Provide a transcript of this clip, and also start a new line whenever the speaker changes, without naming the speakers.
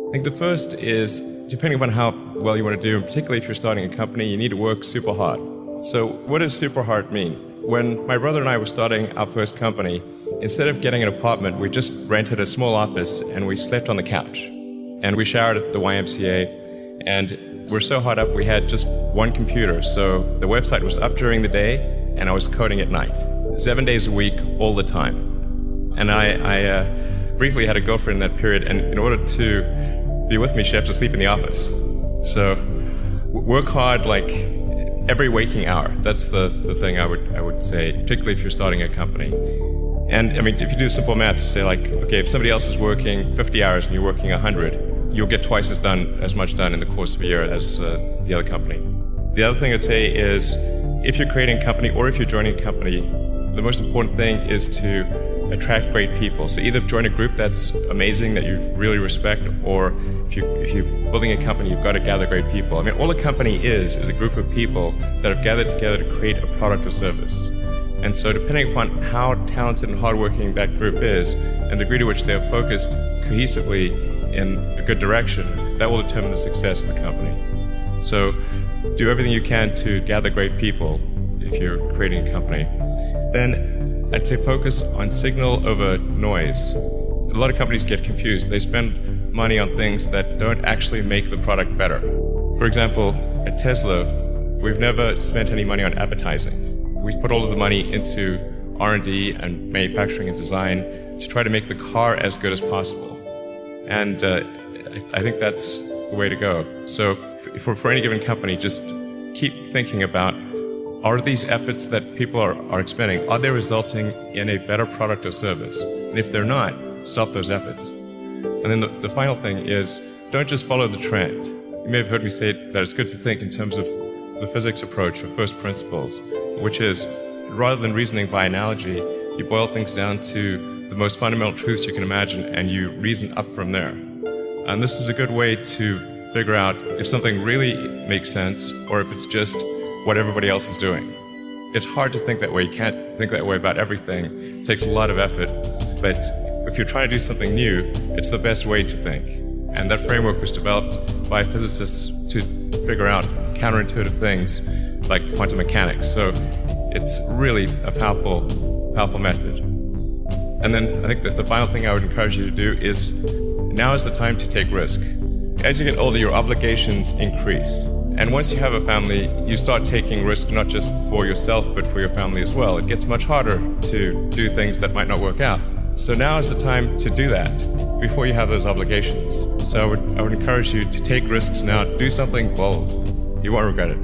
I think the first is, depending upon how well you want to do, and particularly if you're starting a company, you need to work super hard. So what does super hard mean? When my brother and I were starting our first company, instead of getting an apartment, we just rented a small office and we slept on the couch. And we showered at the YMCA, and we're so hot up we had just one computer. So the website was up during the day and I was coding at night, 7 days a week, all the time. And I briefly had a girlfriend in that period, and in order to be with me, she had to sleep in the office. So work hard like every waking hour. That's the thing I would say, particularly if you're starting a company. And I mean, if you do simple math, say like, okay, if somebody else is working 50 hours and you're working 100, you'll get twice as much done in the course of a year as the other company. The other thing I'd say is, if you're creating a company or if you're joining a company, the most important thing is to attract great people. So either join a group that's amazing, that you really respect, or if you're building a company, you've got to gather great people. I mean, all a company is a group of people that have gathered together to create a product or service. And so depending upon how talented and hardworking that group is, and the degree to which they're focused cohesively in a good direction, that will determine the success of the company. So do everything you can to gather great people if you're creating a company. Then I'd say focus on signal over noise. A lot of companies get confused. They spend money on things that don't actually make the product better. For example, at Tesla, we've never spent any money on advertising. We put all of the money into R&D and manufacturing and design to try to make the car as good as possible. And I think that's the way to go. So for any given company, just keep thinking about, are these efforts that people are expending, are they resulting in a better product or service? And if they're not, stop those efforts. And then the final thing is, don't just follow the trend. You may have heard me say that it's good to think in terms of the physics approach or first principles, which is, rather than reasoning by analogy, you boil things down to the most fundamental truths you can imagine and you reason up from there. And this is a good way to figure out if something really makes sense or if it's just what everybody else is doing. It's hard to think that way. You can't think that way about everything. It takes a lot of effort. But if you're trying to do something new, it's the best way to think. And that framework was developed by physicists to figure out counterintuitive things like quantum mechanics. So it's really a powerful method. And then I think that the final thing I would encourage you to do is, now is the time to take risk. As you get older, your obligations increase. And once you have a family, you start taking risk not just for yourself, but for your family as well. It gets much harder to do things that might not work out. So now is the time to do that before you have those obligations. So I would encourage you to take risks now. Do something bold. You won't regret it.